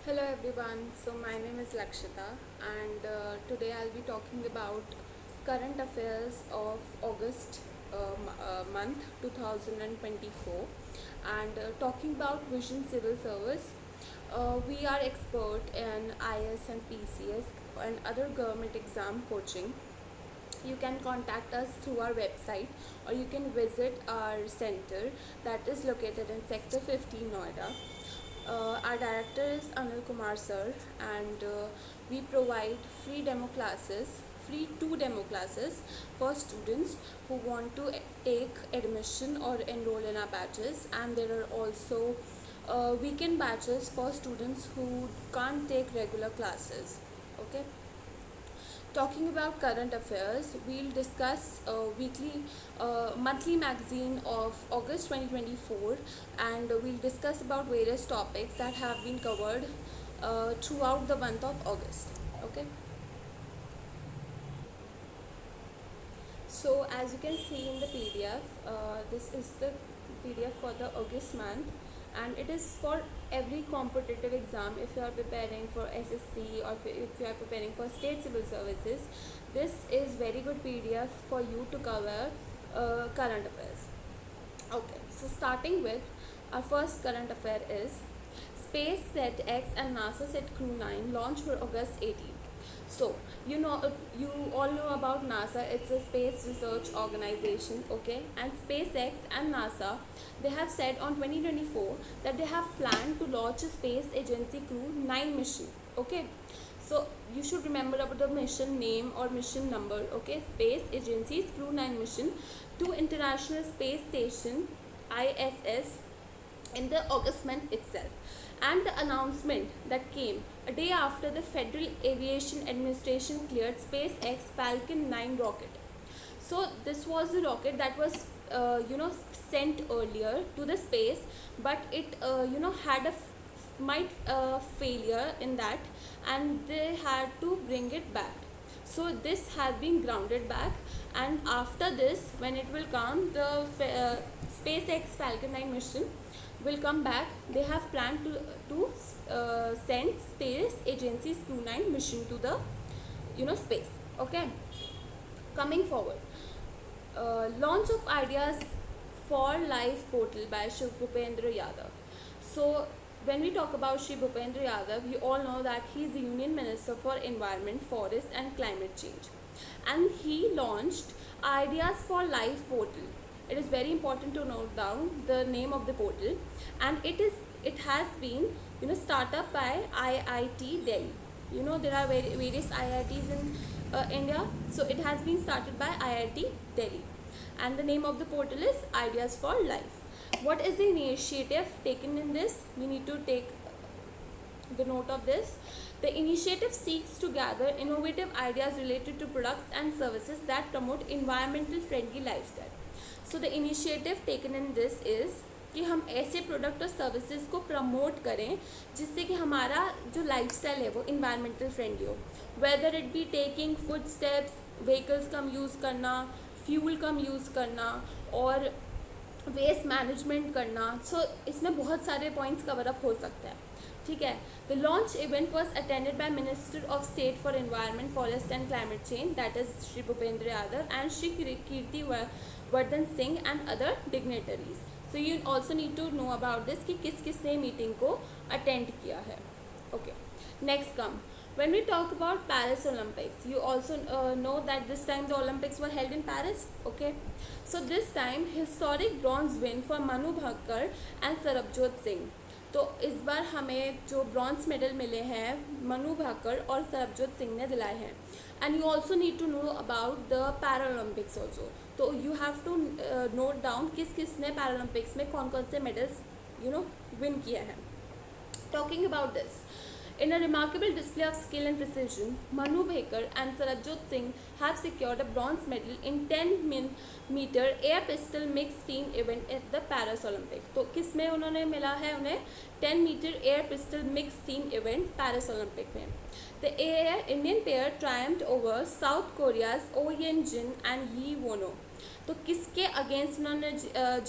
Hello everyone, so my name is Lakshita and today I'll be talking about current affairs of August month 2024 and talking about Vision Civil Service. We are expert in IS and PCS and other government exam coaching. You can contact us through our website or you can visit our center that is located in Sector 15 Noida. Our director is Anil Kumar sir, and we provide free two demo classes for students who want to take admission or enroll in our batches, and there are also weekend batches for students who can't take regular classes. Okay, talking about current affairs, we'll discuss monthly magazine of August 2024, and we'll discuss about various topics that have been covered throughout the month of August. Okay. So as you can see in the PDF, this is the PDF for the August month, and it is for every competitive exam. If you are preparing for SSC or if you are preparing for state civil services, this is very good PDF for you to cover current affairs. Okay, so starting with our first current affair is SpaceX and NASA Set Crew 9 launch for August 18. So you all know about NASA. It's a space research organization, okay? And SpaceX and NASA, they have said on 2024 that they have planned to launch a space agency Crew 9 mission, okay? So you should remember about the mission name or mission number, okay? Space Agency's Crew 9 mission to International Space Station ISS in the August month itself. And the announcement that came a day after the Federal Aviation Administration cleared SpaceX Falcon 9 rocket. So this was the rocket that was sent earlier to the space, but it had a might failure in that, and they had to bring it back. So this has been grounded back, and after this, when it will come, the SpaceX Falcon 9 mission will come back. They have planned to send space agency's Crew 9 mission to the space. Okay, coming forward, launch of ideas for life portal by Shri Bhupendra Yadav. So when we talk about Shri Bhupendra Yadav, you all know that he is the Union Minister for Environment, Forest and Climate Change, and he launched Ideas for Life portal. It is very important to note down the name of the portal, and it has been startup by IIT Delhi. There are various IITs in India, so it has been started by IIT Delhi, and the name of the portal is Ideas for Life. What is the initiative taken in this? We need to take the note of this. The initiative seeks to gather innovative ideas related to products and services that promote environmental friendly lifestyle. So the initiative taken in this is कि हम ऐसे product और services को promote करें जिससे कि हमारा जो लाइफस्टाइल है वो इन्वायरमेंटल फ्रेंडली हो, weather it be taking food steps, vehicles come use करना, फ्यूल कम यूज़ करना और वेस्ट मैनेजमेंट करना. सो इसमें बहुत सारे पॉइंट्स कवर अप हो सकता है. ठीक है. The launch event was attended by minister of state for environment, forest and climate change, that is Shri Bhupendra Yadav and Shri Kirti Vardhan Singh and other dignitaries. So you also need to know about this कि किस किसने meeting को attend किया है. Okay, next come. When we talk about Paris Olympics, you also know that this time the Olympics were held in Paris. Okay, so this time historic bronze win for Manu Bhakkar and Sarabjot Singh. तो इस बार हमें जो bronze medal मिले हैं मनु भाकर और सरबजोत सिंह ने दिलाए हैं. And you also need to know about the para Olympics also. तो you have to note down किस किस ने पैरा ओलंपिक्स में कौन कौन से मेडल्स विन किए हैं. Talking about this, in a remarkable display of skill and precision, Manu Bhaker and Sarabjot Singh have secured a bronze medal in 10-meter air pistol mixed team event at the Paris Olympics. तो किस में उन्होंने मिला है उन्हें 10-meter air pistol mixed team event Paris Olympic में. The Indian pair triumphed over South Korea's Oh Yeon-jin and Yi Won-ho. तो किसके अगेंस्ट उन्होंने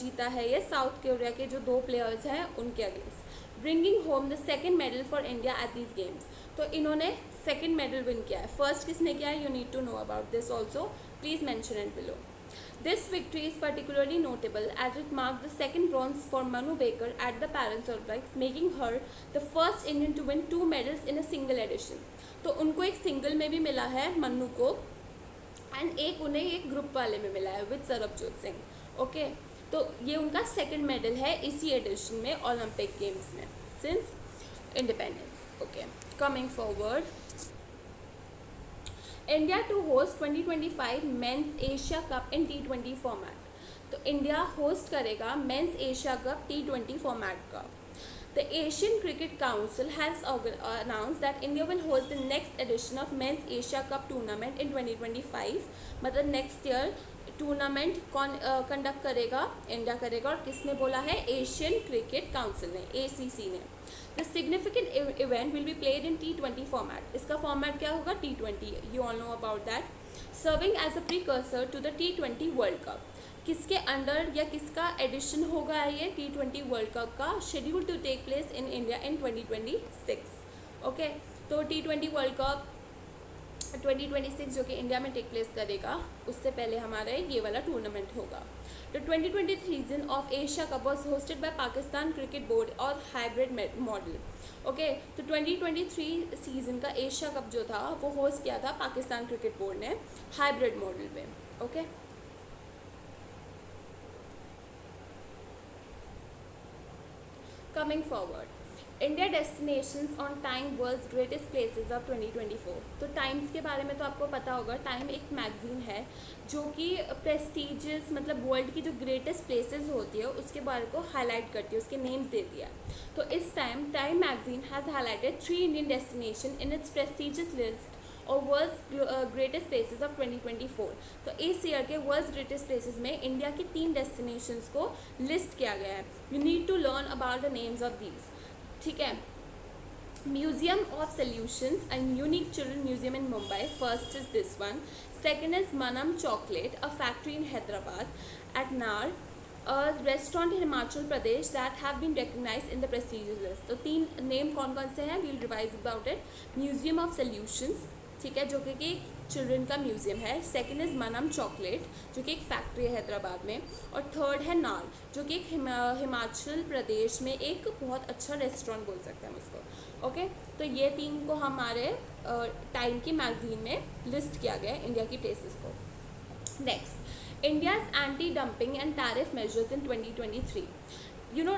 जीता है? ये साउथ कोरिया के जो दो प्लेयर्स हैं उनके against. Bringing home the second medal for India at these games. तो इन्होंने सेकेंड मेडल विन किया है। फर्स्ट किसने किया है, you need to know about this also, please mention it below. This victory is particularly notable as it marked the second bronze for Manu Baker at the Paris Olympics, making her the first Indian to win 2 medals in a single edition. तो उनको एक single में भी मिला है मन्नू को, and एक उन्हें एक ग्रुप वाले में मिला है विद सरबजोत सिंह। ओके, तो ये उनका सेकंड मेडल है इसी एडिशन में ओलंपिक गेम्स में since independence. Okay, coming forward, India to host 2025 men's Asia cup in T20 format. तो इंडिया होस्ट करेगा men's Asia cup T20 format का। The Asian cricket council has announced that India will host the next edition of Men's Asia Cup tournament in 2025। मतलब next year tournament कौन conduct करेगा, India करेगा। और किसने बोला है, एशियन क्रिकेट काउंसिल ने, ACC ने। The significant event will be played in T20 format. इसका फॉर्मेट क्या होगा, T20, you all know about that. Serving as a precursor to the T20 world cup. किसके अंडर या किसका एडिशन होगा ये T20 वर्ल्ड कप का, schedule to take place in India in 2026। Okay, तो T20 वर्ल्ड कप 2026 जो कि इंडिया में टेक प्लेस करेगा, उससे पहले हमारा ये वाला टूर्नामेंट होगा। The 2023 season of Asia cup was hosted by Pakistan cricket board और हाइब्रिड मॉडल। ओके, तो 2023 सीजन का एशिया कप जो था वो होस्ट किया था पाकिस्तान क्रिकेट बोर्ड ने हाइब्रिड मॉडल पे। Okay, coming forward, India destinations on time world's greatest places of 2024। तो टाइम्स के बारे में तो आपको पता होगा, टाइम एक मैगजीन है जो कि प्रेस्टीजियस मतलब वर्ल्ड की जो ग्रेटेस्ट प्लेसेस होती है उसके बारे को हाईलाइट करती है, उसके नेम्स देती है। तो इस time magazine has highlighted 3 Indian destination in its prestigious list और वर्ल्ड्स ग्रेटेस्ट प्लेसेस ऑफ 2024। तो इस ईयर के वर्ल्ड्स ग्रेटेस्ट प्लेसेस में इंडिया की 3 डेस्टिनेशंस को लिस्ट किया गया है। You need to learn about the names of these, ठीक है। Museum of solutions and unique children museum in Mumbai, first is this one. Second is Manam chocolate, a factory in Hyderabad. Eight नार, a restaurant in Himachal Pradesh that have been recognized in the prestigious list। तो 3 name कौन कौन से हैं, we'll revise about it। Museum of solutions, ठीक है, जो कि चिल्ड्रन का म्यूजियम है। सेकंड इज़ मनम चॉकलेट, जो कि एक फैक्ट्री है हैदराबाद में। और थर्ड है नाल, जो कि एक हिमाचल प्रदेश में एक बहुत अच्छा रेस्टोरेंट बोल सकते हैं हम उसको। ओके, तो ये 3 को हमारे टाइम की मैगजीन में लिस्ट किया गया है इंडिया की प्लेसेस को। Next, India's anti-dumping and tariff measures in 2023। You know,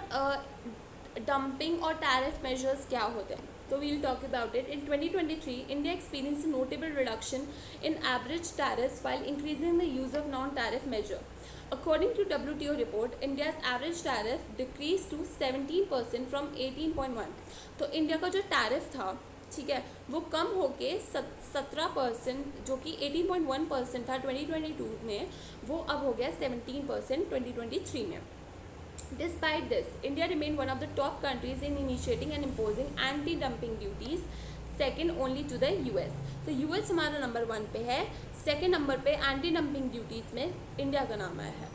dumping और tariff measures क्या होते हैं, तो we'll talk about it। In 2023, India experienced a notable reduction in average tariffs while increasing the use of non-tariff measure। According to WTO report, India's average tariff decreased to 17% from 18.1। तो India का जो tariff था, ठीक है, वो कम होके 17%, जो कि 18.1% था 2022 में, वो अब हो गया 17% 2023 में। Despite this, India remained one of the top countries in initiating and imposing anti-dumping duties, second only to the US। तो US हमारा नंबर 1 पे है, सेकेंड नंबर पे एंटी डंपिंग ड्यूटीज़ में इंडिया का नाम आया है।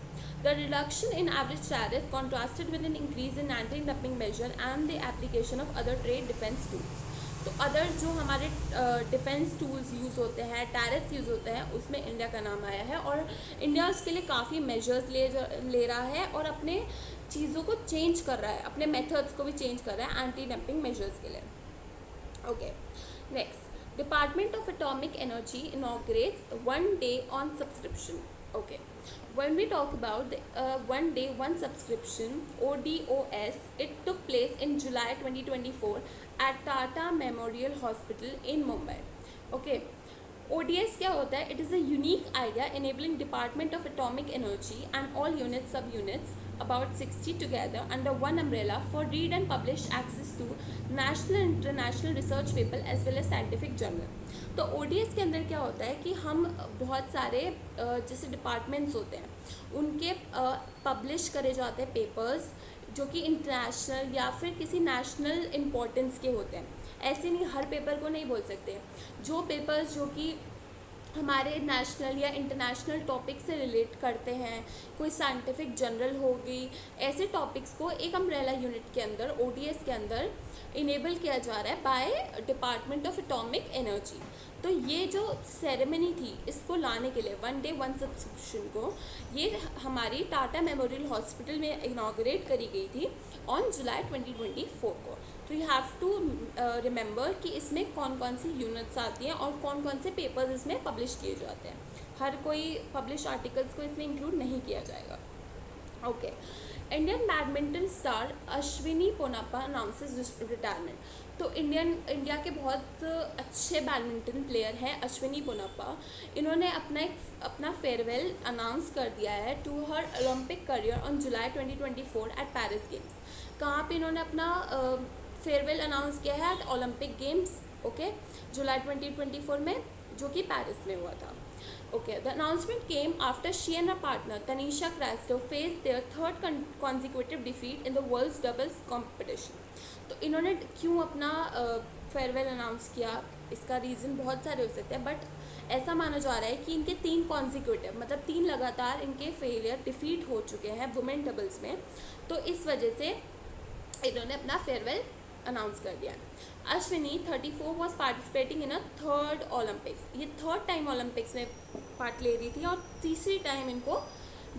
The reduction in average tariff contrasted with an increase in anti-dumping measure and the application of other trade defense tools। तो अदर जो हमारे डिफेंस टूल्स यूज़ होते हैं, टैरिफ्स यूज़ होते हैं, उसमें इंडिया का नाम आया है। और इंडिया उसके लिए काफ़ी मेजर्स ले रहा है और अपने चीज़ों को चेंज कर रहा है, अपने मेथड्स को भी चेंज कर रहा है एंटी डंपिंग मेजर्स के लिए। Okay, next, department of atomic energy inaugurates 1 day on subscription। Okay, when we talk about the 1 day 1 subscription ODOS, it took place in July 2024 at Tata Memorial Hospital in Mumbai। Okay, ODS क्या होता है? It is a unique idea enabling Department of Atomic Energy and all units, sub-units, about 60 together under one umbrella for read and publish access to national and international research paper as well as scientific journal। तो ODS के अंदर क्या होता है कि हम बहुत सारे जैसे डिपार्टमेंट्स होते हैं उनके पब्लिश करे जाते हैं पेपर्स जो कि इंटरनेशनल या फिर किसी नेशनल इम्पोर्टेंस के होते हैं। ऐसे नहीं, हर पेपर को नहीं बोल सकते। जो पेपर्स जो कि हमारे नेशनल या इंटरनेशनल टॉपिक से रिलेट करते हैं, कोई साइंटिफिक जर्नल होगी, ऐसे टॉपिक्स को एक अम्ब्रेला यूनिट के अंदर ओडीएस के अंदर इनेबल किया जा रहा है by department of atomic energy. तो ये जो सेरेमनी थी इसको लाने के लिए वन डे वन सब्सक्रिप्शन को, ये हमारी टाटा मेमोरियल हॉस्पिटल में इनाग्रेट करी गई थी ऑन जुलाई 2024 को। तो यू हैव टू रिमेंबर कि इसमें कौन कौन सी यूनिट्स आती हैं और कौन कौन से पेपर्स इसमें पब्लिश किए जाते हैं। हर कोई पब्लिश आर्टिकल्स को इसमें इंक्लूड नहीं किया जाएगा। Okay, Indian badminton star Ashwini Ponnappa announces retirement. तो इंडिया के बहुत अच्छे बैडमिंटन प्लेयर हैं अश्विनी पोनाप्पा। इन्होंने अपना फेयरवेल अनाउंस कर दिया है to her Olympic career on July 2024 at Paris games. कहाँ पे इन्होंने अपना फेयरवेल अनाउंस किया है? एट ओलंपिक गेम्स, ओके, जुलाई 2024 में, जो कि पेरिस में हुआ था। Okay, the announcement came after she and her partner Tanisha Crasto faced their third consecutive defeat in the world's doubles competition. तो इन्होंने क्यों अपना फेयरवेल अनाउंस किया, इसका रीज़न बहुत सारे हो सकते हैं, बट ऐसा माना जा रहा है कि इनके 3 कॉन्जिक्यूटिव मतलब 3 लगातार इनके फेलियर डिफीट हो चुके हैं वुमेन डबल्स में, तो इस वजह से इन्होंने अपना फेयरवेल अनाउंस कर दिया। Ashwini 34 was participating in a third Olympics. ये थर्ड टाइम ओलंपिक्स में पार्ट ले रही थी और तीसरी टाइम इनको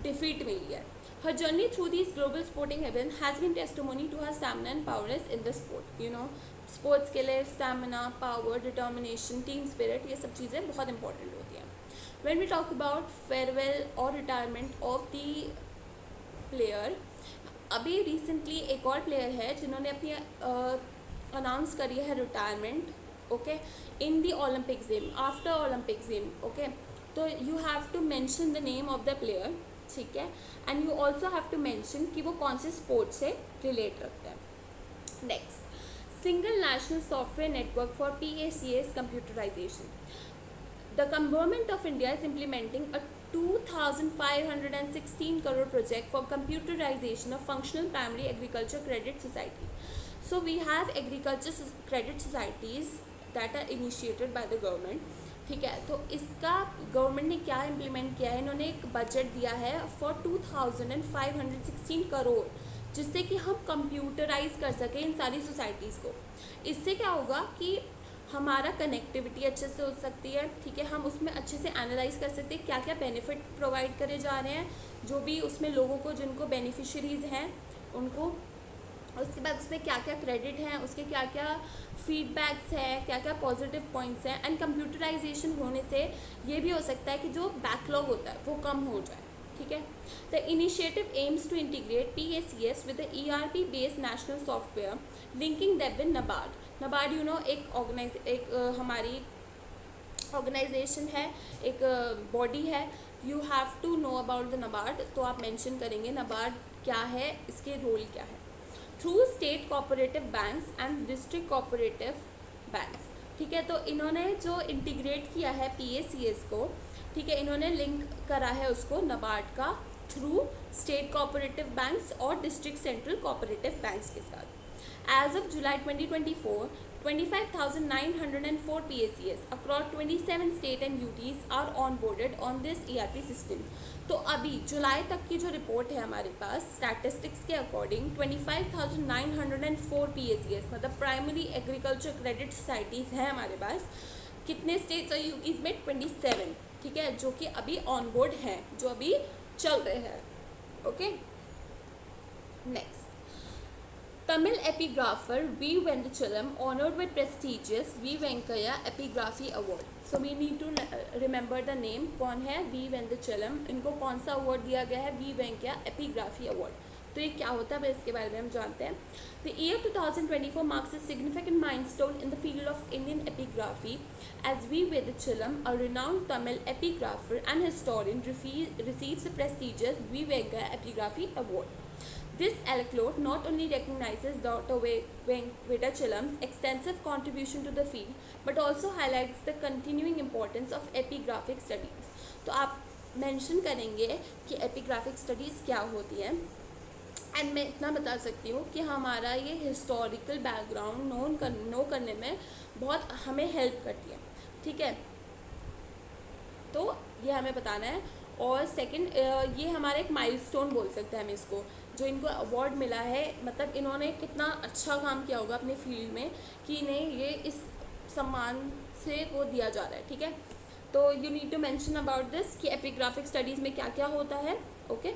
डिफीट मिली है। Her journey through this global sporting event has been testimony to her stamina and powerness in the sport. You know, sports के लिए stamina, power, determination, team spirit, ये सब चीज़ें बहुत इंपॉर्टेंट होती हैं। When we talk about farewell और retirement of the player, अभी रिसेंटली एक और प्लेयर है जिन्होंने अपनी अनाउंस करी है retirement, okay, in the Olympic game, after Olympic game, okay. तो you have to mention the name of the player, ठीक है, and you also have to mention कि वो कौन से स्पोर्ट से रिलेट रखते हैं। Next, single national software network for PACS computerisation. The Government of India is implementing a 2,516 crore project for computerization of functional primary agriculture credit society. So we have agriculture credit societies that are initiated by the government. ठीक है, तो इसका government ने क्या implement किया है, इन्होंने एक बजट दिया है फॉर 2,516 करोड़, जिससे कि हम कंप्यूटराइज कर सकें इन सारी सोसाइटीज़ को। इससे क्या होगा कि हमारा कनेक्टिविटी अच्छे से हो सकती है, ठीक है, हम उसमें अच्छे से एनालाइज कर सकते हैं क्या क्या बेनिफिट प्रोवाइड करे जा रहे हैं, जो भी उसमें लोगों को जिनको बेनिफिशरीज़ हैं उनको, उसके बाद उसमें क्या क्या क्रेडिट हैं, उसके क्या क्या फीडबैक्स हैं, क्या क्या पॉजिटिव पॉइंट्स हैं। एंड कंप्यूटराइजेशन होने से ये भी हो सकता है कि जो बैकलॉग होता है वो कम हो जाए, ठीक है। The initiative aims to integrate PACS with the ERP based national software linking that with NABARD। NABARD you know एक हमारी ऑर्गेनाइजेशन है, एक बॉडी है, you have to know about the NABARD। तो आप मेंशन करेंगे NABARD क्या है, इसके रोल क्या है। Through state cooperative banks and district cooperative banks, ठीक है। तो इन्होंने जो इंटीग्रेट किया है PACS को, ठीक है, इन्होंने लिंक करा है उसको NABARD का थ्रू स्टेट कोऑपरेटिव बैंक्स और डिस्ट्रिक्ट सेंट्रल कोऑपरेटिव बैंक्स के साथ। As of July 2024, 25,904 PACS across 27 state and UTs are onboarded on this ERP system. तो अभी जुलाई तक की जो रिपोर्ट है हमारे पास स्टैटिस्टिक्स के अकॉर्डिंग 25,904 PACS मतलब प्राइमरी एग्रीकल्चर क्रेडिट सोसाइटीज़ हैं हमारे पास। कितने स्टेट्स और यूटीज़ में? 27, ठीक है, जो कि अभी ऑन बोर्ड हैं, जो अभी चल रहे हैं, okay. Next, Tamil epigrapher V. Vendachalam honored with prestigious V. Venkaya Epigraphy Award. So we need to remember the name. कौन है? V. Vendachalam. इनको कौन सा अवार्ड दिया गया है? V. Venkaya Epigraphy Award. तो ये क्या होता है इसके बारे में हम जानते हैं। The year 2024 marks a significant milestone in the field of Indian epigraphy as V. Vendachalam, a renowned Tamil epigrapher and historian, receives the prestigious V. Venkaya Epigraphy Award. This accolade not only recognizes Dr. Vendachalam's extensive contribution to the field, but also highlights the continuing importance of epigraphic studies. तो आप mention करेंगे कि epigraphic studies क्या होती है। And मैं इतना बता सकती हूँ कि हमारा ये हिस्टोरिकल बैकग्राउंड नो करने में बहुत हमें हेल्प करती है, ठीक है। तो ये हमें बताना है। और सेकंड, ये हमारा एक माइलस्टोन बोल सकते हैं हम इसको, जो इनको अवार्ड मिला है, मतलब इन्होंने कितना अच्छा काम किया होगा अपने फील्ड में कि इन्हें ये इस सम्मान से वो दिया जा रहा है, ठीक है। तो you need to mention about this कि एपिग्राफिक स्टडीज़ में क्या क्या होता है, okay.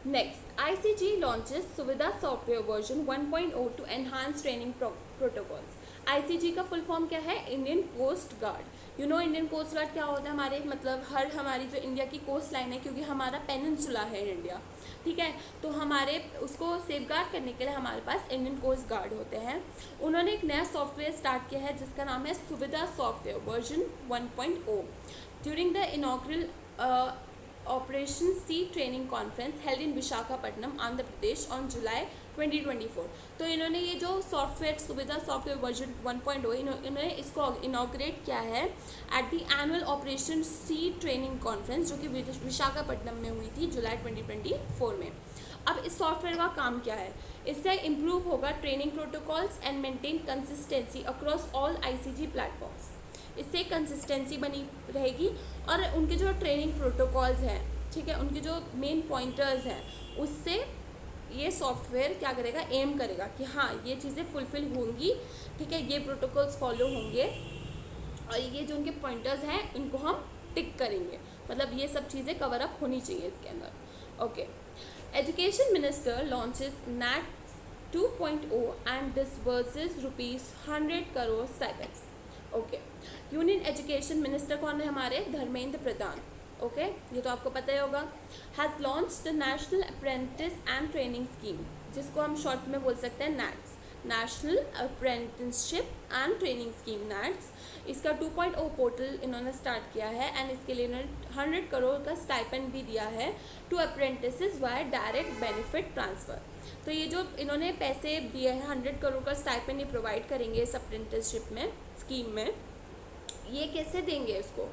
Next, ICG launches Suvidha software version 1.0 to enhance training protocols. ICG का फुल फॉर्म क्या है? Indian coast guard. You know Indian coast guard क्या होता है? हमारे मतलब हमारी जो इंडिया की कोस्ट लाइन है, क्योंकि हमारा पेनिनसुला है इंडिया, ठीक है, तो हमारे उसको सेफ गार्ड करने के लिए हमारे पास इंडियन कोस्ट गार्ड होते हैं। उन्होंने एक नया सॉफ्टवेयर स्टार्ट किया है जिसका नाम है Suvidha software version 1.0 during the inaugural operation sea training conference held in Visakhapatnam, Andhra Pradesh on July 2024। तो इन्होंने ये जो सॉफ्टवेयर सुविधा सॉफ्टवेयर वर्जन 1.0 इन्होंने इसको इनॉग्रेट किया है at the annual operation sea training conference, जो कि विशाखापट्टनम में हुई थी जुलाई 2024 में। अब इस सॉफ्टवेयर का काम क्या है? इससे इम्प्रूव होगा training protocols and maintain consistency across all ICG platforms. इससे कंसिस्टेंसी बनी रहेगी और उनके जो ट्रेनिंग प्रोटोकॉल्स हैं, ठीक है, उनके जो मेन पॉइंटर्स हैं, उससे ये सॉफ्टवेयर क्या करेगा? एम करेगा कि हाँ ये चीज़ें फुलफिल होंगी, ठीक है, ये प्रोटोकॉल्स फॉलो होंगे और ये जो उनके पॉइंटर्स हैं इनको हम टिक करेंगे, मतलब ये सब चीज़ें कवर अप होनी चाहिए इसके अंदर, okay. Education minister launches NAT 2.0 and disburses ₹100 crore stipends, okay. Union education minister कौन है हमारे? धर्मेंद्र प्रधान, ओके, ये तो आपको पता ही होगा। Has launch the national apprentice and training scheme, जिसको हम शॉर्ट में बोल सकते हैं NATS, national apprenticeship and training scheme, NATS। इसका 2.0 पोर्टल इन्होंने स्टार्ट किया है एंड इसके लिए इन्होंने 100 करोड़ का स्टाइपेंड भी दिया है to apprentices via direct benefit transfer. तो ये जो इन्होंने पैसे दिए हैं 100 करोड़ का स्टाइपेंड ये प्रोवाइड करेंगे इस अप्रेंटिसशिप में स्कीम में। ये कैसे देंगे इसको?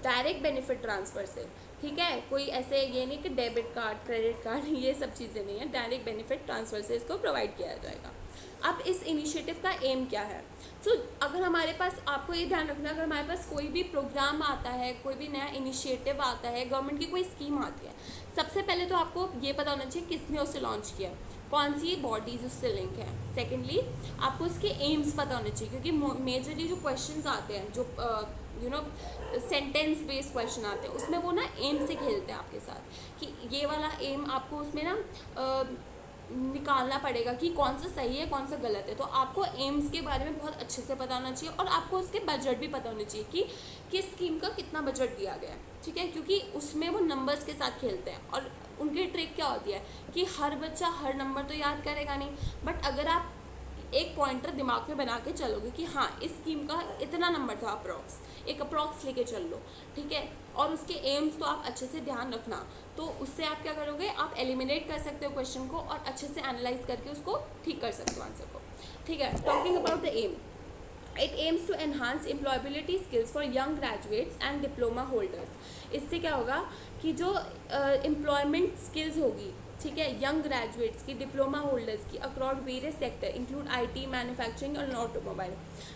डायरेक्ट बेनिफिट ट्रांसफ़र से, ठीक है, कोई ऐसे ये नहीं कि डेबिट कार्ड क्रेडिट कार्ड ये सब चीज़ें नहीं है, डायरेक्ट बेनिफिट ट्रांसफ़र से इसको प्रोवाइड किया जाएगा। अब इस इनिशिएटिव का एम क्या है? अगर हमारे पास, आपको ये ध्यान रखना, अगर हमारे पास कोई भी प्रोग्राम आता है, कोई भी नया इनिशिएटिव आता है, गवर्नमेंट की कोई स्कीम आती है, सबसे पहले तो आपको ये पता होना चाहिए किसने उसे लॉन्च किया, कौन सी बॉडीज उससे लिंक है। सेकेंडली आपको उसके एम्स पता होने चाहिए, क्योंकि मेजरली जो क्वेश्चंस आते हैं, जो सेंटेंस बेस्ड क्वेश्चन आते हैं, उसमें वो ना एम से खेलते हैं आपके साथ कि ये वाला एम आपको उसमें ना निकालना पड़ेगा कि कौन सा सही है कौन सा गलत है। तो आपको एम्स के बारे में बहुत अच्छे से पता होना चाहिए और आपको उसके बजट भी पता होना चाहिए कि किस स्कीम का कितना बजट दिया गया है, ठीक है, क्योंकि उसमें वो नंबर्स के साथ खेलते हैं और उनकी ट्रिक क्या होती है कि हर बच्चा हर नंबर तो याद करेगा नहीं, बट अगर आप एक पॉइंटर दिमाग में बना के चलोगे कि हाँ इस स्कीम का इतना नंबर था अप्रॉक्स, एक अप्रॉक्स लेके चल लो, ठीक है, और उसके एम्स तो आप अच्छे से ध्यान रखना, तो उससे आप क्या करोगे, आप एलिमिनेट कर सकते हो क्वेश्चन को और अच्छे से एनालाइज करके उसको ठीक कर सकते हो आंसर को, ठीक है। Talking about the aim, it aims to enhance employability skills for young graduates and diploma holders. इससे क्या होगा कि जो एम्प्लॉयमेंट स्किल्स होगी, ठीक है, यंग ग्रेजुएट्स की, डिप्लोमा होल्डर्स की across various sector include IT, manufacturing और ऑटोमोबाइल,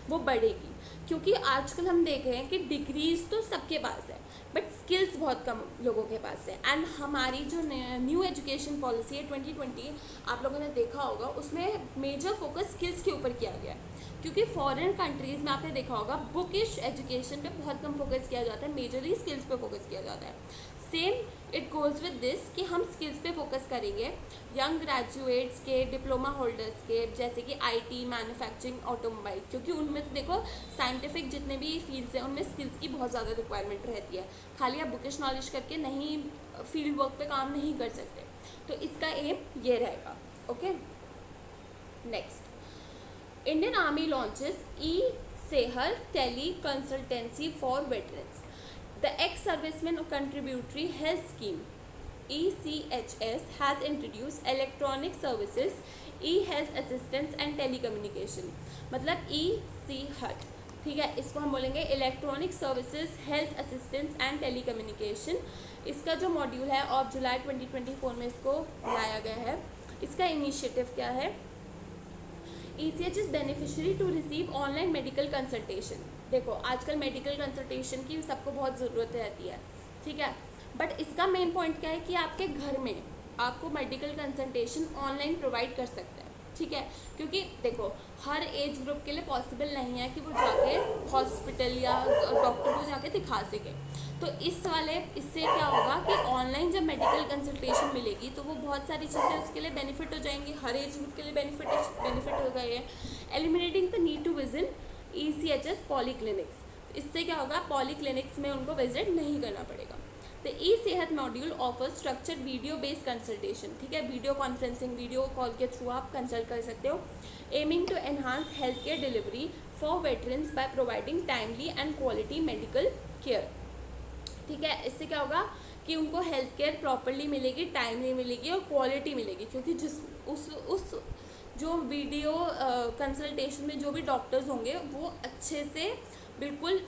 वो बढ़ेगी। क्योंकि आजकल हम देख रहे हैं कि डिग्रीज तो सबके पास है बट स्किल्स बहुत कम लोगों के पास है। एंड हमारी जो न्यू एजुकेशन पॉलिसी है 2020, आप लोगों ने देखा होगा, उसमें मेजर फोकस स्किल्स के ऊपर किया गया है, क्योंकि फॉरेन कंट्रीज़ में आपने देखा होगा बुकिश एजुकेशन पे बहुत कम फोकस किया जाता है, मेजरली स्किल्स पे फोकस किया जाता है। Same it goes with this कि हम स्किल्स पे फोकस करेंगे यंग ग्रेजुएट्स के, डिप्लोमा होल्डर्स के, जैसे कि IT, मैन्युफैक्चरिंग, ऑटोमोबाइल, क्योंकि उनमें तो देखो साइंटिफिक जितने भी फील्ड्स हैं उनमें स्किल्स की बहुत ज़्यादा रिक्वायरमेंट रहती है, खाली आप बुकिश नॉलेज करके नहीं फील्ड वर्क पे काम नहीं कर सकते, तो इसका एम ये रहेगा, okay. Next, Indian army launches e-Sehat tele consultancy for veterans. The ex-servicemen contributory health scheme ECHS has introduced electronic services, e-health assistance and telecommunication, मतलब ECHAT, ठीक है, इसको हम बोलेंगे electronic services health assistance and telecommunication. इसका जो module है और जुलाई 2024 में इसको लाया गया है। इसका इनिशिएटिव क्या है? ECHS beneficiary to receive online medical consultation, देखो आजकल मेडिकल कंसल्टेशन की सबको बहुत ज़रूरत रहती है, ठीक है, बट इसका मेन पॉइंट क्या है कि आपके घर में आपको मेडिकल कंसल्टेशन ऑनलाइन प्रोवाइड कर सकते हैं, ठीक है, क्योंकि देखो हर एज ग्रुप के लिए पॉसिबल नहीं है कि वो जाके हॉस्पिटल या डॉक्टर को जाके दिखा सके। तो इससे क्या होगा कि ऑनलाइन जब मेडिकल कंसल्टेशन मिलेगी तो वो बहुत सारी चीज़ें उसके लिए बेनिफिट हो जाएंगी, हर एज ग्रुप के लिए बेनिफिट हो गए, eliminating the need to visit ECHS polyclinics. इससे क्या होगा, पॉलीक्लिनिक्स में उनको विजिट नहीं करना पड़ेगा। तो e Sehat module offer structured video based consultation, ठीक है, वीडियो कॉन्फ्रेंसिंग, वीडियो कॉल के थ्रू आप कंसल्ट कर सकते हो, aiming to enhance health care delivery for veterans by providing timely and quality medical care, ठीक है। इससे क्या होगा कि उनको हेल्थ केयर प्रॉपरली मिलेगी, टाइमली मिलेगी और क्वालिटी मिलेगी, क्योंकि जिस उस जो वीडियो कंसल्टेशन में जो भी डॉक्टर्स होंगे वो अच्छे से बिल्कुल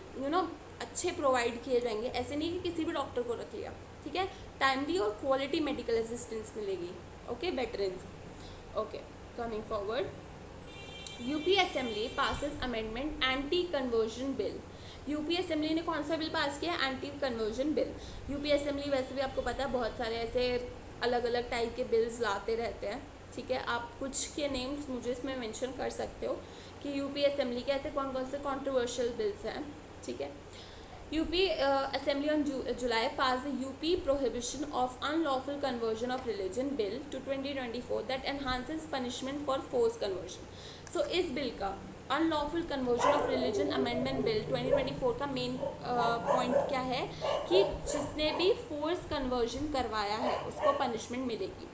अच्छे प्रोवाइड किए जाएंगे। ऐसे नहीं कि किसी भी डॉक्टर को रख लिया, ठीक है, टाइमली और क्वालिटी मेडिकल असिस्टेंस मिलेगी, okay, veterans. Okay, coming forward, UP assembly passes amendment anti conversion bill. UP assembly ने कौन सा बिल पास किया, anti conversion bill. UP assembly वैसे भी आपको पता है बहुत सारे ऐसे अलग अलग टाइप के बिल्स लाते रहते हैं, ठीक है, आप कुछ के नेम्स मुझे इसमें मेंशन कर सकते हो कि यूपी असेंबली के ऐसे कौन कौन से कंट्रोवर्शियल बिल्स हैं, ठीक है। UP assembly on July pass the UP prohibition of unlawful conversion of religion bill to 2024 that enhances punishment for force conversion. So इस बिल का unlawful conversion of religion amendment bill 2024 का main point क्या है कि जिसने भी force conversion करवाया है उसको पनिशमेंट मिलेगी।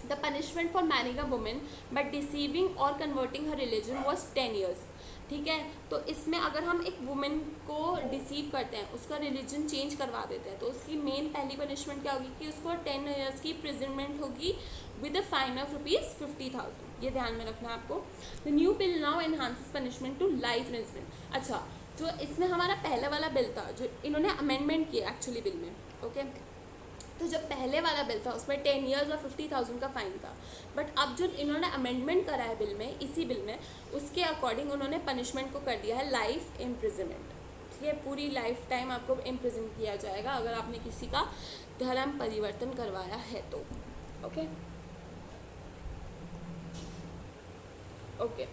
The punishment for marrying a woman but deceiving or converting her religion was 10 years, ठीक है। तो इसमें अगर हम एक वुमेन को डिसीव करते हैं, उसका रिलीजन चेंज करवा देते हैं, तो उसकी मेन पहली पनिशमेंट क्या होगी कि उसको 10 years की प्रिजनमेंट होगी विद अ फाइन ऑफ ₹50,000। ये ध्यान में रखना है आपको। The new bill now enhances punishment to life imprisonment. अच्छा, जो इसमें हमारा पहला वाला बिल था जो इन्होंने अमेंडमेंट किया एक्चुअली बिल में, ओके, तो जब पहले वाला बिल था उसमें 10 years और 50,000 का फाइन था, बट अब जो इन्होंने अमेंडमेंट करा है बिल में, इसी बिल में, उसके अकॉर्डिंग उन्होंने पनिशमेंट को कर दिया है लाइफ इम्प्रिजनमेंट, ठीक है, पूरी लाइफ टाइम आपको इम्प्रिजन किया जाएगा अगर आपने किसी का धर्म परिवर्तन करवाया है तो, okay. Okay,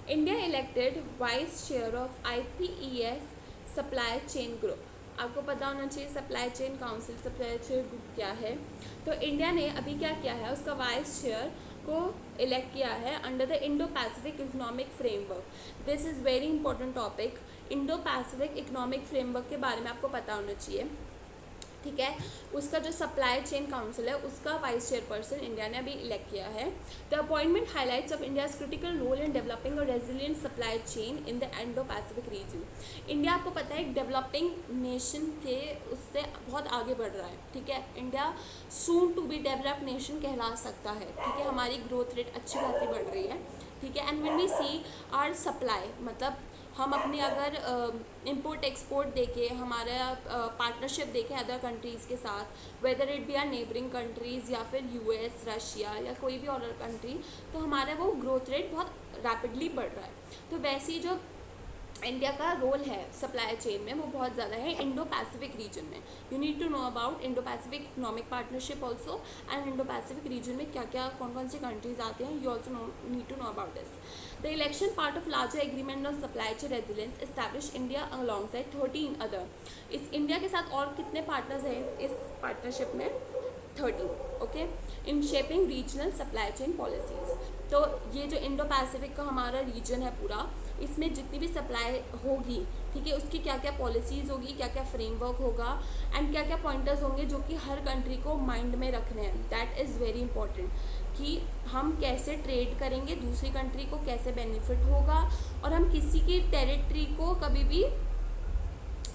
India elected vice chair of IPEF supply chain group. आपको पता होना चाहिए supply chain council, supply chain group क्या है। तो इंडिया ने अभी क्या किया है, उसका वाइस चेयर को इलेक्ट किया है under the Indo Pacific economic framework. This is very important topic. Indo Pacific economic framework के बारे में आपको पता होना चाहिए, ठीक है। उसका जो सप्लाई चेन काउंसिल है उसका वाइस चेयरपर्सन इंडिया ने अभी इलेक्ट किया है। The appointment highlights of India's critical role in developing a resilient supply chain in the Indo Pacific region. India आपको पता है एक डेवलपिंग नेशन थे, उससे बहुत आगे बढ़ रहा है, ठीक है। India soon to be developed nation कहला सकता है, ठीक है, हमारी ग्रोथ रेट अच्छी खासी बढ़ रही है, ठीक है। And when we see our supply, मतलब हम अपने अगर इंपोर्ट एक्सपोर्ट देखें, हमारा पार्टनरशिप देखें अदर कंट्रीज़ के साथ, whether it be our neighbouring countries या फिर US, रशिया या कोई भी अदर कंट्री, तो हमारा वो ग्रोथ रेट बहुत रैपिडली बढ़ रहा है। तो वैसे ही जो इंडिया का रोल है सप्लाई चेन में वो बहुत ज़्यादा है इंडो पैसिफिक रीजन में। You need to know about Indo Pacific economic partnership also, and Indo Pacific region में क्या क्या कौन कौन सी कंट्रीज आते हैं, you also need to know about this. The election part of larger agreement on supply chain resilience establish India alongside 13 other. इस India के साथ और कितने पार्टनर्स हैं इस पार्टनरशिप में, 13, okay, in shaping regional supply chain policies. तो ये जो इंडो पैसिफिक का हमारा रीजन है पूरा, इसमें जितनी भी सप्लाई होगी, ठीक है, उसकी क्या क्या पॉलिसीज़ होगी, क्या क्या फ्रेमवर्क होगा, एंड क्या क्या पॉइंटर्स होंगे जो कि हर कंट्री को माइंड में रखने हैं। दैट इज़ वेरी इंपॉर्टेंट कि हम कैसे ट्रेड करेंगे, दूसरी कंट्री को कैसे बेनिफिट होगा, और हम किसी की टेरिटरी को कभी भी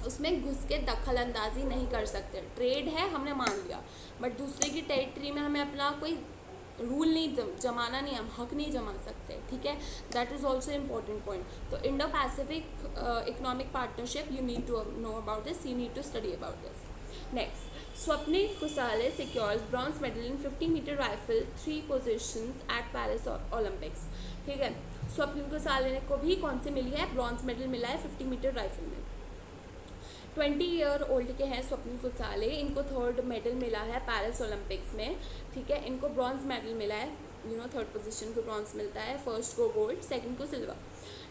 उसमें घुस के दखल अंदाजी नहीं कर सकते। ट्रेड है हमने मान लिया, बट दूसरे की टेरिटरी में हमें अपना कोई रूल नहीं जमाना नहीं, हम हक नहीं जमा सकते, ठीक है। That is also important point. तो Indo Pacific economic partnership, you need to know about this, you need to study about this. Next, Swapnil Kusale secures bronze medal in 50 metre rifle 3 positions at Paris Olympics. ठीक है, स्वप्निल कुसाले को भी कौन सी मिली है, bronze medal मिला है 50 metre rifle में। 20 year old के हैं स्वप्निल कुसाले, इनको 3rd मेडल मिला है पेरिस ओलंपिक्स में। ठीक है, इनको ब्रॉन्ज मेडल मिला है, 3rd पोजीशन को ब्रॉन्ज मिलता है, फर्स्ट को गोल्ड, सेकंड को silver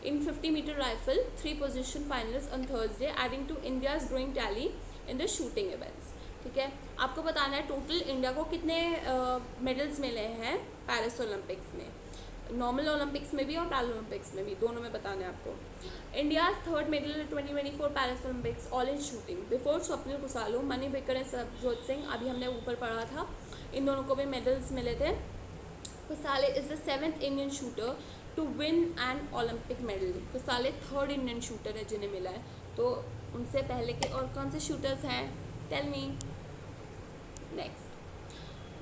in 50 metre rifle 3 position finals on Thursday, adding to India's growing tally in the shooting events. ठीक है, आपको बताना है टोटल इंडिया को कितने मेडल्स मिले हैं पेरिस ओलंपिक्स में, नॉर्मल ओलंपिक्स में भी और पैरा ओलंपिक्स में भी, दोनों में बताना है आपको। India's 3rd medal 2024 Paris Olympics all in shooting before Swapnil कुसालो, मणिबिकर and Sarabjot Singh, अभी हमने ऊपर पढ़ा था, इन दोनों को भी मेडल्स मिले थे। Kusale is the 7th Indian shooter to win an Olympic medal. Kusale 3rd Indian shooter है जिन्हें मिला है, तो उनसे पहले के और कौन से शूटर्स हैं, tell me. Next,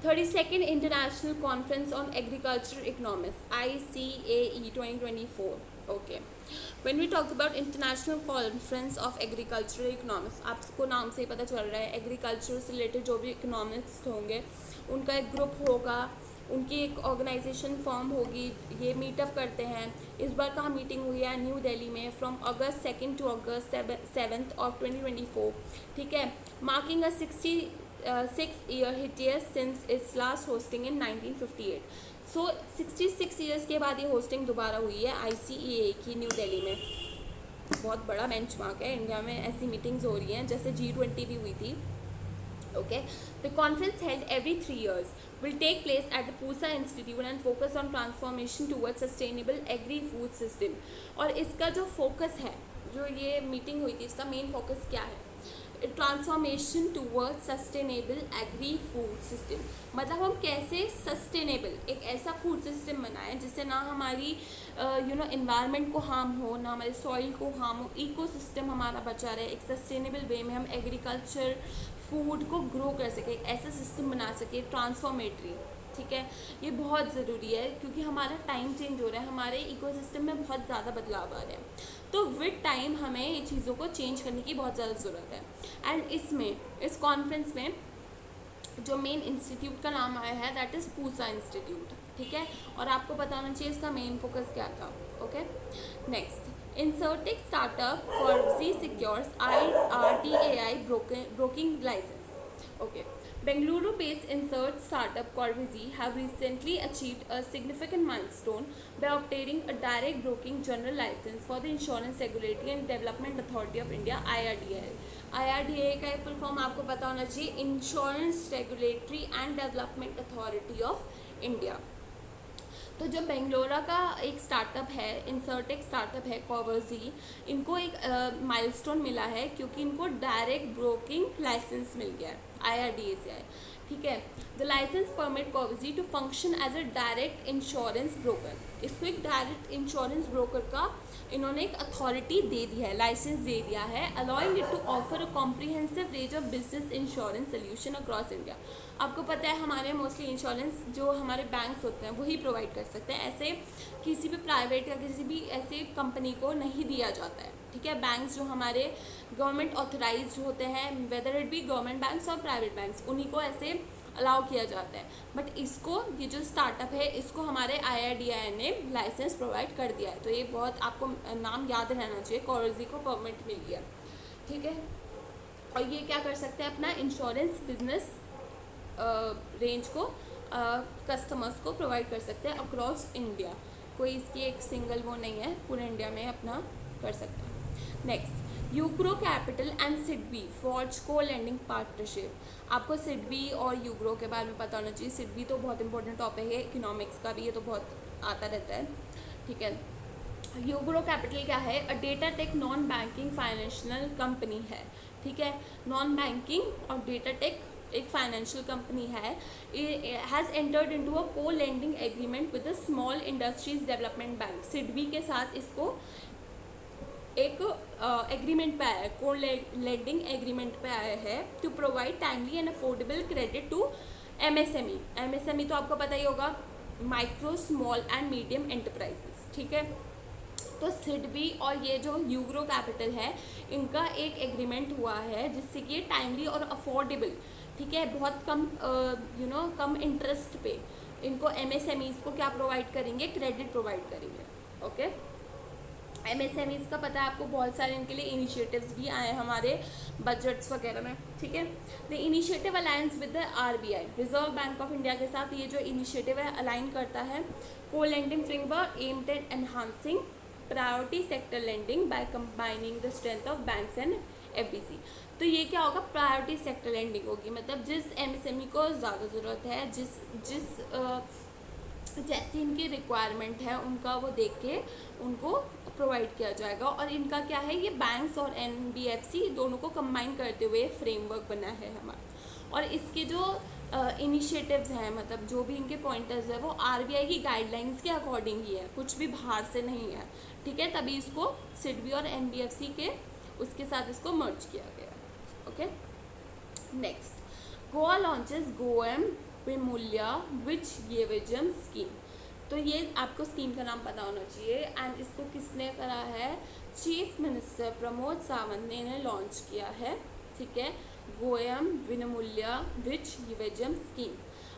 32nd international conference on agriculture economics ICAE 2024। Okay, when we talk about international conference of agricultural economics, आपको नाम से ही पता चल रहा है एग्रीकल्चर से रिलेटेड जो भी इकोनॉमिक्स होंगे उनका एक ग्रुप होगा, उनकी एक ऑर्गेनाइजेशन फॉर्म होगी, ये मीटअप करते हैं। इस बार कहाँ मीटिंग हुई है, न्यू दिल्ली में, from August 2 to August 7 of 2024। ठीक है, marking a 66 year hiatus since its last hosting in 1958। So 66 years के बाद ये होस्टिंग दोबारा हुई है ICAE की न्यू दिल्ली में। बहुत बड़ा बेंचमार्क है, इंडिया में ऐसी मीटिंग्स हो रही हैं जैसे G20 भी हुई थी। Okay, the conference held every 3 years will take place at the Pusa Institute and focus on transformation towards sustainable agri-food system। और इसका जो फोकस है, जो ये मीटिंग हुई थी, इसका मेन फोकस क्या है, transformation toward sustainable agri food system. मतलब हम कैसे सस्टेनेबल एक ऐसा फूड सिस्टम बनाएं जिससे ना हमारी इन्वायरमेंट को हार्म हो, ना हमारे सॉइल को हार्म हो, इकोसिस्टम हमारा बचा रहे, एक सस्टेनेबल वे में हम एग्रीकल्चर फूड को ग्रो कर सके, ऐसा सिस्टम बना सके ट्रांसफॉर्मेटरी। ठीक है, ये बहुत ज़रूरी है क्योंकि हमारा टाइम चेंज हो रहा है, हमारे इकोसिस्टम में बहुत ज़्यादा बदलाव आ रहे हैं, तो विद टाइम हमें ये चीज़ों को चेंज करने की बहुत ज़्यादा ज़रूरत है। एंड इसमें इस कॉन्फ्रेंस में जो मेन इंस्टीट्यूट का नाम आया है दैट इज़ पूसा इंस्टीट्यूट। ठीक है, और आपको पता होना चाहिए इसका मेन फोकस क्या था। Okay, next, Insurtech startup Corvzy secures IRDAI broking license. Okay, Bengaluru-based insert startup Corvzy have recently achieved a significant milestone by obtaining a direct broking general license for the Insurance Regulatory and Development Authority of India (IRDAI). IRDAI का full form आपको पता होना चाहिए, insurance regulatory and development authority of India. तो जो बेंगलोरा का एक startup है, इंसर्टेक स्टार्टअप है कॉवर्जी, इनको एक माइलस्टोन मिला है क्योंकि इनको डायरेक्ट ब्रोकिंग लाइसेंस मिल गया है IRDAI से है। ठीक है, द लाइसेंस परमिट कॉवर्जी to function as a direct insurance broker. इसको एक डायरेक्ट इंश्योरेंस ब्रोकर का इन्होंने एक अथॉरिटी दे दी है, लाइसेंस दे दिया है, allowing it to offer a comprehensive range of business insurance solution across India. आपको पता है हमारे मोस्टली इंश्योरेंस जो हमारे बैंक्स होते हैं वही प्रोवाइड कर सकते हैं, ऐसे किसी भी प्राइवेट या किसी भी ऐसे कंपनी को नहीं दिया जाता है। ठीक है, बैंक्स जो हमारे गवर्नमेंट ऑथराइज होते हैं, weather it B government banks और प्राइवेट बैंक्स, उन्हीं को ऐसे अलाउ किया जाता है। बट इसको, ये जो स्टार्टअप है, इसको हमारे IRDAI ने लाइसेंस प्रोवाइड कर दिया है, तो ये बहुत आपको नाम याद रहना चाहिए, कॉवर्जी को परमिट मिल गया। ठीक है, और ये क्या कर सकते हैं, अपना इंश्योरेंस बिजनेस रेंज को कस्टमर्स को प्रोवाइड कर सकते हैं अक्रॉस इंडिया, कोई इसकी एक सिंगल वो नहीं है, पूरे इंडिया में अपना कर सकते हैं। Next, Ugro capital and SIDBI forge को लेंडिंग पार्टनरशिप। आपको सिडबी और यूग्रो के बारे में पता होना चाहिए। सिडबी तो बहुत इंपॉर्टेंट टॉपिक है इकोनॉमिक्स का भी, ये तो बहुत आता रहता है। ठीक है, यूग्रो कैपिटल क्या है, a data tech non banking financial company है। ठीक है, नॉन बैंकिंग और डेटा टेक एक फाइनेंशियल कंपनी है, has entered into a co lending agreement with the Small Industries Development Bank. SIDBI के साथ इसको एक एग्रीमेंट पे आया है, को लेंडिंग एग्रीमेंट पे आया है to provide timely and affordable credit to MSME। तो आपको पता ही होगा, micro small and medium enterprises. ठीक है, तो सिडबी और ये जो यूग्रो कैपिटल है, इनका एक एग्रीमेंट हुआ है जिससे कि ये टाइमली और अफोर्डेबल, ठीक है, बहुत कम कम इंटरेस्ट पे इनको एमएसएमईज को क्या प्रोवाइड करेंगे, क्रेडिट प्रोवाइड करेंगे। ओके, एमएसएमईज का पता है आपको, बहुत सारे इनके लिए इनिशिएटिव्स भी आए हैं हमारे बजट्स वगैरह में, ठीक है। The initiative alliance with the RBI, reserve bank of India के साथ ये जो इनिशिएटिव है अलाइन करता है। को lending framework aimed at enhancing priority sector lending by combining the strength of banks and FDC. तो ये क्या होगा, प्रायोरिटी सेक्टर लेंडिंग होगी, मतलब जिस एमएसएमई को ज़्यादा ज़रूरत है, जैसी इनकी रिक्वायरमेंट है उनका वो देख के उनको प्रोवाइड किया जाएगा। और इनका क्या है, ये बैंक्स और एनबीएफसी दोनों को कंबाइन करते हुए फ्रेमवर्क बना है हमारा। और इसके जो इनिशिएटिव्स हैं, मतलब जो भी इनके पॉइंटर्स है, वो आरबीआई की गाइडलाइंस के अकॉर्डिंग ही है, कुछ भी बाहर से नहीं है, ठीक है। तभी इसको सिडबी और एनबीएफसी के उसके साथ इसको मर्ज किया गया। ओके, नेक्स्ट, गोवा लॉन्चेस गोएम विमुल्या विच येवेजम स्कीम। तो ये आपको स्कीम का नाम पता होना चाहिए। एंड इसको किसने करा है, चीफ मिनिस्टर प्रमोद सावंत ने इन्हें लॉन्च किया है, ठीक है। Goem Vinamulya Vij Yevjan scheme,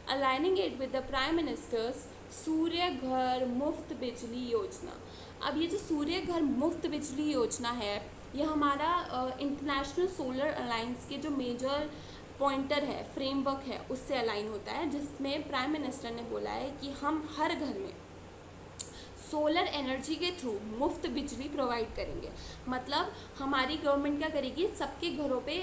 aligning it with the prime minister's Surya Ghar Muft बिजली योजना। अब ये जो सूर्य घर मुफ्त बिजली योजना है, ये हमारा इंटरनेशनल सोलर अलायंस के जो मेजर पॉइंटर है, फ्रेमवर्क है, उससे अलाइन होता है, जिसमें प्राइम मिनिस्टर ने बोला है कि हम हर घर में सोलर एनर्जी के थ्रू मुफ्त बिजली प्रोवाइड करेंगे। मतलब हमारी गवर्नमेंट क्या करेगी, सबके घरों पे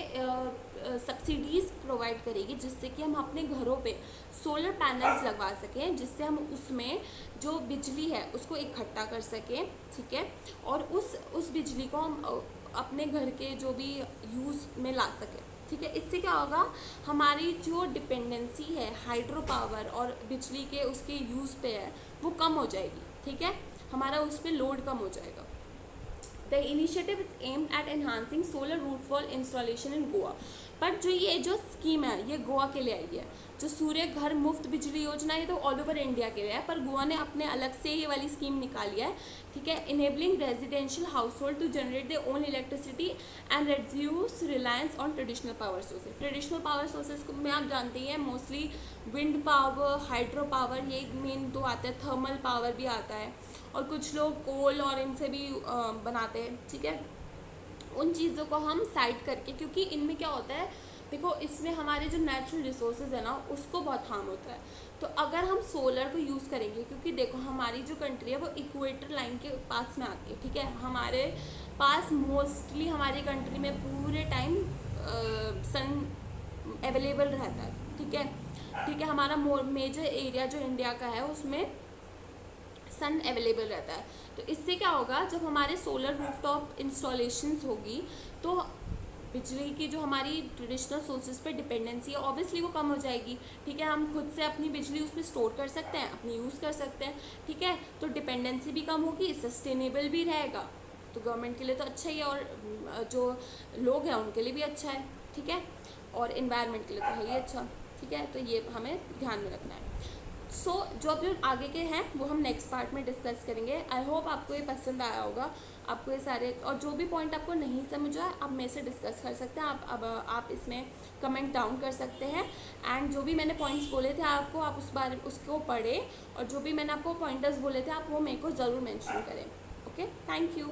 सब्सिडीज़ प्रोवाइड करेगी, जिससे कि हम अपने घरों पे सोलर पैनल्स लगवा सकें, जिससे हम उसमें जो बिजली है उसको इकट्ठा कर सकें, ठीक है। और उस बिजली को हम अपने घर के जो भी यूज़ में ला सकें, ठीक है। इससे क्या होगा, हमारी जो डिपेंडेंसी है हाइड्रो पावर और बिजली के उसके यूज़ पे है, वो कम हो जाएगी, ठीक है, हमारा उस पर लोड कम हो जाएगा। The initiative is aimed at enhancing solar rooftop installation in Goa. But जो ये जो स्कीम है ये गोवा के लिए आई है। जो सूर्य घर मुफ्त बिजली योजना है तो ऑल ओवर इंडिया के लिए है, पर गोवा ने अपने अलग से ये वाली स्कीम निकाली है, ठीक है। Enabling residential household to generate their own electricity and reduce reliance on traditional power sources. Traditional power sources में आप जानते ही हैं, mostly wind power, hydro power, ये मेन दो आते हैं, थर्मल पावर भी आता है, और कुछ लोग कोल और इनसे भी बनाते हैं, ठीक है। उन चीज़ों को हम साइड करके, क्योंकि इनमें क्या होता है, देखो इसमें हमारे जो नेचुरल रिसोर्सेज है ना उसको बहुत हार्म होता है। तो अगर हम सोलर को यूज़ करेंगे, क्योंकि देखो हमारी जो कंट्री है वो इक्वेटर लाइन के पास में आती है, ठीक है। हमारे पास मोस्टली हमारी कंट्री में पूरे टाइम सन अवेलेबल रहता है, ठीक है, ठीक है। हमारा मेजर एरिया जो इंडिया का है उसमें सन अवेलेबल रहता है। तो इससे क्या होगा, जब हमारे सोलर रूफटॉप इंस्टॉलेशंस होगी तो बिजली की जो हमारी ट्रेडिशनल सोर्सेज पे डिपेंडेंसी है ऑब्वियसली वो कम हो जाएगी, ठीक है। हम खुद से अपनी बिजली उसमें स्टोर कर सकते हैं, अपनी यूज़ कर सकते हैं, ठीक है। तो डिपेंडेंसी भी कम होगी, सस्टेनेबल भी रहेगा, तो गवर्नमेंट के लिए तो अच्छा ही है, और जो लोग हैं उनके लिए भी अच्छा है, ठीक है, और इन्वायरमेंट के लिए तो है ही अच्छा, ठीक है। तो ये हमें ध्यान में रखना है। जो अब जो आगे के हैं वो हम नेक्स्ट पार्ट में डिस्कस करेंगे। आई होप आपको ये पसंद आया होगा, आपको ये सारे, और जो भी पॉइंट आपको नहीं समझा आप मेरे से डिस्कस कर सकते हैं, आप इसमें कमेंट डाउन कर सकते हैं। एंड जो भी मैंने पॉइंट्स बोले थे आपको, आप उसको पढ़ें, और जो भी मैंने आपको पॉइंटर्स बोले थे आप वो मेरे को ज़रूर मेंशन करें। Okay, thank you.